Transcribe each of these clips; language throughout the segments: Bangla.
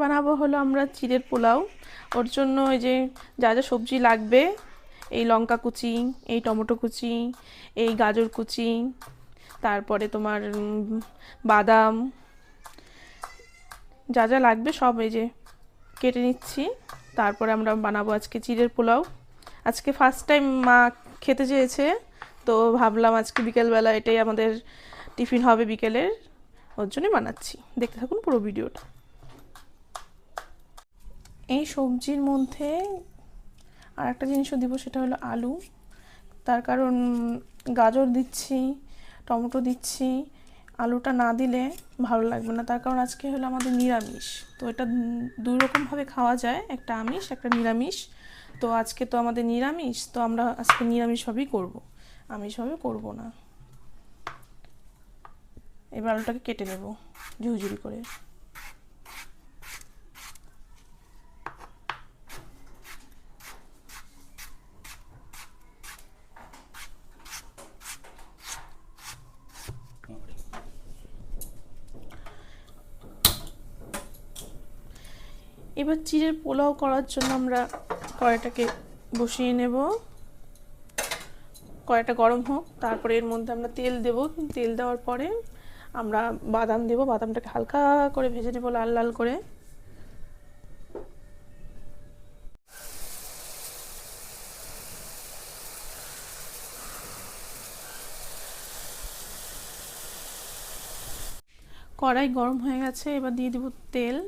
বানাবো হলো আমরা চিড়ের পোলাও। ওর জন্য এই যে যা যা সবজি লাগবে, এই লঙ্কা কুচি, এই টমেটো কুচি, এই গাজর কুচি, তারপরে তোমার বাদাম, যা যা লাগবে সব এই যে কেটে নিচ্ছি। তারপরে আমরা বানাবো আজকে চিড়ের পোলাও। আজকে ফার্স্ট টাইম মা খেতে চেয়েছে, তো ভাবলাম আজকে বিকেলবেলা এটাই আমাদের টিফিন হবে বিকেলের, ওর জন্যই বানাচ্ছি। দেখতে থাকুন পুরো ভিডিওটা। এই সবজির মধ্যে আর একটা জিনিসও দিব, সেটা হলো আলু। তার কারণ গাজর দিচ্ছি, টমেটো দিচ্ছি, আলুটা না দিলে ভালো লাগবে না। তার কারণ আজকে হলো আমাদের নিরামিষ, তো এটা দুই রকমভাবে খাওয়া যায়, একটা আমিষ একটা নিরামিষ। তো আজকে তো আমাদের নিরামিষ, তো আমরা আজকে নিরামিষভাবেই করব, আমিষভাবে করব না। এবার আলুটাকে কেটে নেব ঝুরঝুরি করে। এবার চিড়ের পোলাও করার জন্য আমরা কড়াইটাকে বসিয়ে নেব। কড়াইটা গরম হোক, তারপরে এর মধ্যে আমরা তেল দেব। তেল দেওয়ার পরে আমরা বাদাম দেব। বাদামটাকে হালকা করে ভেজে নেব, লাল লাল করে। কড়াই গরম হয়ে গেছে, এবার দিয়ে দেব তেল।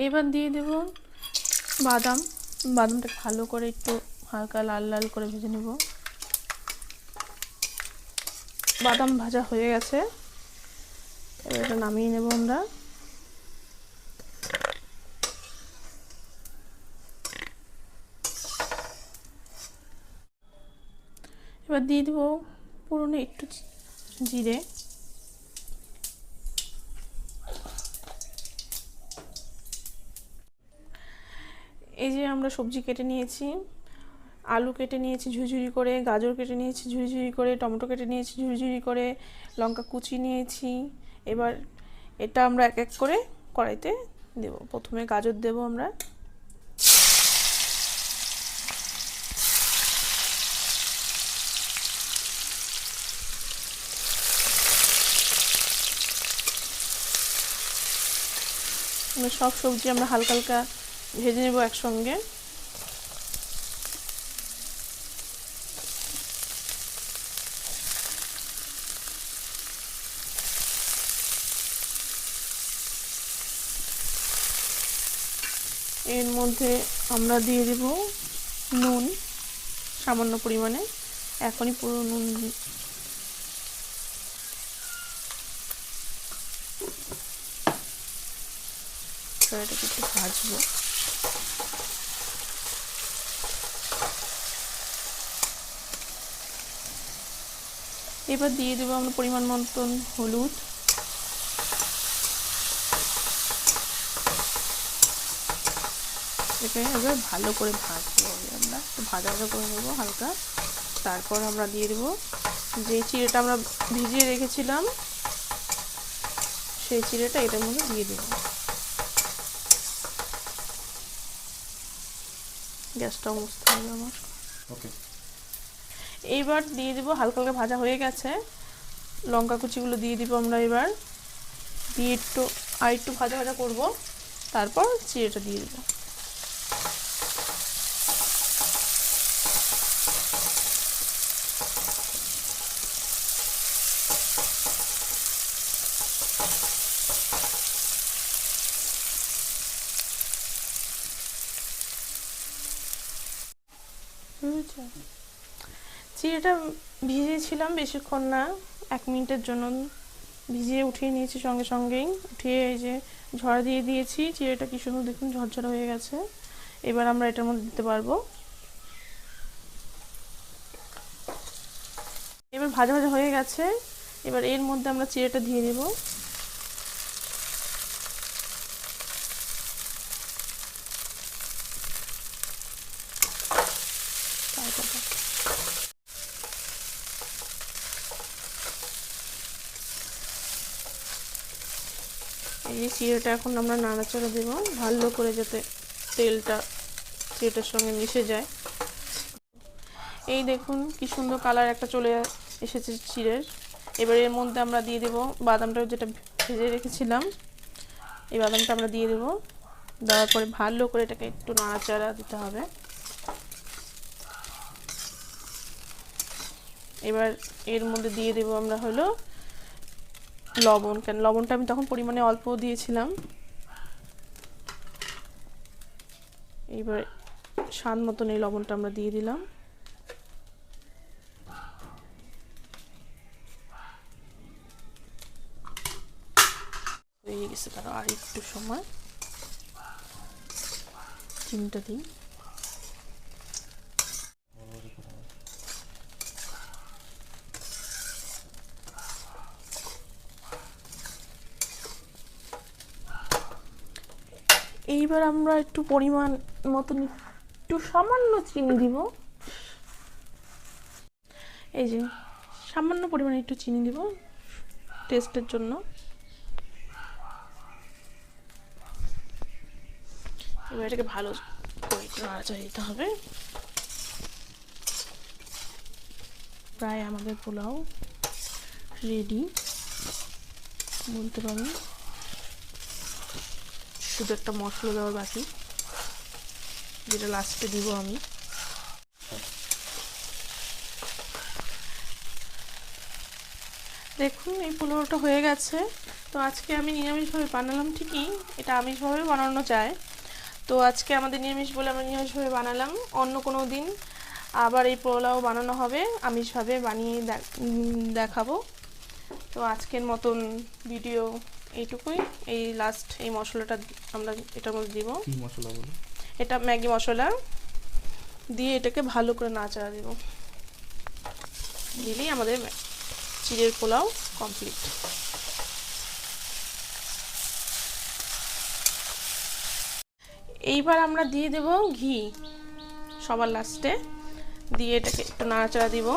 এবার দিয়ে দেব বাদাম। বাদামটা ভালো করে একটু হালকা লাল লাল করে ভেজে নেব। বাদাম ভাজা হয়ে গেছে, এবার এটা নামিয়ে নেব আমরা। এবার দিয়ে দেব পুরনো একটু জিরে। এই যে আমরা সবজি কেটে নিয়েছি, আলু কেটে নিয়েছি ঝুরঝুরি করে, গাজর কেটে নিয়েছি ঝুরঝুরি করে, টমেটো কেটে নিয়েছি ঝুরঝুরি করে, লঙ্কা কুচি নিয়েছি। এবার এটা আমরা এক এক করে কড়াইতে দেব। প্রথমে গাজর দেব আমরা। সব সবজি আমরা হালকা হালকা ভেজে নেব একসঙ্গে। এর মধ্যে আমরা দিয়ে দেব নুন সামান্য পরিমাণে, এখনই পুরো নুন এটাকে একটু ভাজবো। এবার দিয়ে দেবো আমরা পরিমাণ মতন হলুদ। এটা এবার ভালো করে ভাজবো, আমরা ভাজা ভাজা করে নেবো হালকা। তারপর আমরা দিয়ে দেবো যে চিড়েটা আমরা ভিজিয়ে রেখেছিলাম সেই চিড়েটা এটার মধ্যে দিয়ে দেব। গ্যাসটাও মুছতে হবে আমার। ওকে, এইবার দিয়ে দিব, হালকা হালকা ভাজা হয়ে গেছে, লঙ্কা কুচিগুলো দিয়ে দিব আমরা। এবার দিয়ে একটু ভাজা ভাজা করব, তারপর চিড়েটা দিয়ে দেব। চিড়েটা ভিজিয়েছিলাম বেশিক্ষণ না, 1 মিনিটের জন্য ভিজিয়ে উঠিয়ে নিয়েছি, সঙ্গে সঙ্গেই উঠিয়ে এই যে ঝরা দিয়ে দিয়েছি। চিড়েটা কি সুন্দর দেখুন ঝরঝরা হয়ে গেছে। এবার আমরা এটার মধ্যে দিতে পারবো। এবার ভাজা ভাজা হয়ে গেছে, এবার এর মধ্যে আমরা চিড়েটা দিয়ে দেব। এই চিড়েটা এখন আমরা নাড়াচাড়া দেব ভালো করে, যাতে তেলটা চিড়েটার সঙ্গে মিশে যায়। এই দেখুন কি সুন্দর কালার একটা চলে এসেছে চিড়ের। এবার এর মধ্যে আমরা দিয়ে দেব বাদামটা, যেটা ভেজে রেখেছিলাম, এই বাদামটা আমরা দিয়ে দেব। দেওয়ার পরে ভালো করে এটাকে একটু নাড়াচাড়া দিতে হবে। এবার এর মধ্যে দিয়ে দেব আমরা হলো লবণ। কেন লবণটা আমি তখন পরিমাণে অল্প দিয়েছিলাম। এবার স্বাদ মতন এই লবণটা আমরা দিয়ে দিলাম। হয়ে গেছে, তার আর একটু সময় চিনিটা দিই। এইবার আমরা একটু পরিমাণ মতন একটু সামান্য চিনি দিব। এই যে সামান্য পরিমাণে একটু চিনি দিব টেস্টের জন্য। এবার এটাকে ভালো করে একটু নাড়াচাড়া দিতে হবে। প্রায় আমাদের পোলাও রেডি বলতে পারি। শুধু একটা মশলা দেওয়ার বাকি, যেটা লাস্টে দিব আমি। দেখুন এই পোলাওটা হয়ে গেছে। তো আজকে আমি নিরামিষভাবে বানালাম, ঠিকই এটা আমিষভাবে বানানো যায়, তো আজকে আমাদের নিরামিষ বলে আমরা নিরামিষভাবে বানালাম। অন্য কোনো দিন আবার এই পোলাও বানানো হবে, আমিষভাবে বানিয়ে দেখাবো। তো আজকের মতন ভিডিও এইটুকুই। এই লাস্ট এই মশলাটা আমরা এটার মধ্যে দিব। কি মশলা বলো? এটা ম্যাগি মশলা দিয়ে এটাকে ভালো করে নাড়াচাড়া দেব। দিলেই আমাদের চিড়ের পোলাও কমপ্লিট। এইবার আমরা দিয়ে দেব ঘি সবার লাস্টে, দিয়ে এটাকে একটু নাড়াচাড়া দিব।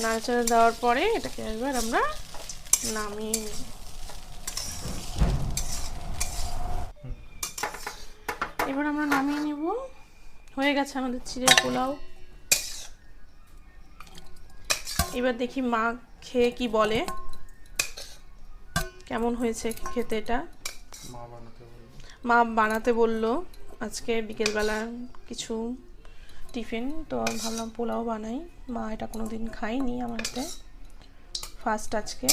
নাড়াচাড়া দেওয়ার পরে এটাকে এবার আমরা নামিয়ে নেব। এবার আমরা নামিয়ে নেব। হয়ে গেছে আমাদের চিড়ের পোলাও। এবার দেখি মা খেয়ে কি বলে, কেমন হয়েছে খেতে। এটা মা বানাতে বললো আজকে বিকেলবেলা কিছু টিফিন, তো ভাবলাম পোলাও বানাই। মা এটা কোনো দিন খাইনি, আমার হাতে ফার্স্ট আজকে।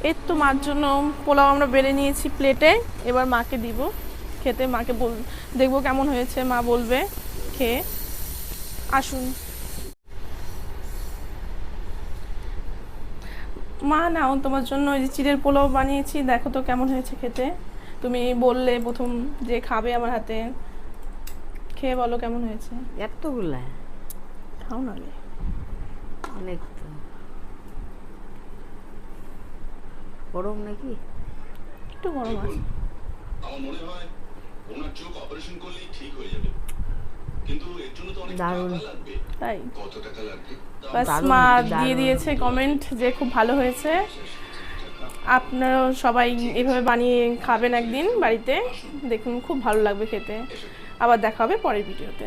এর তো মার জন্য পোলাও আমরা বেড়ে নিয়েছি প্লেটে, এবার মাকে দিব খেতে। মাকে দেখবো কেমন হয়েছে, মা বলবে খেয়ে। আসুন মা, নাও তোমার জন্য ওই যে চিড়ের পোলাও বানিয়েছি, দেখো তো কেমন হয়েছে খেতে। তুমি বললে প্রথম যে খাবে আমার হাতে, খেয়ে বলো কেমন হয়েছে। এতগুলা খাও না, অনেক তো। গরম নাকি? একটু গরম আছে। আমার মনে হয় ওনার চোখ অপারেশন করলেই ঠিক হয়ে যাবে। দারুণ। তাই বাস দারুণ মা হয়েছে, দিয়ে দারুণ। দিয়েছে কমেন্ট যে খুব ভালো হয়েছে। আপনারাও সবাই এভাবে বানিয়ে খাবেন একদিন বাড়িতে, দেখুন খুব ভালো লাগবে খেতে। আবার দেখা হবে পরের ভিডিওতে।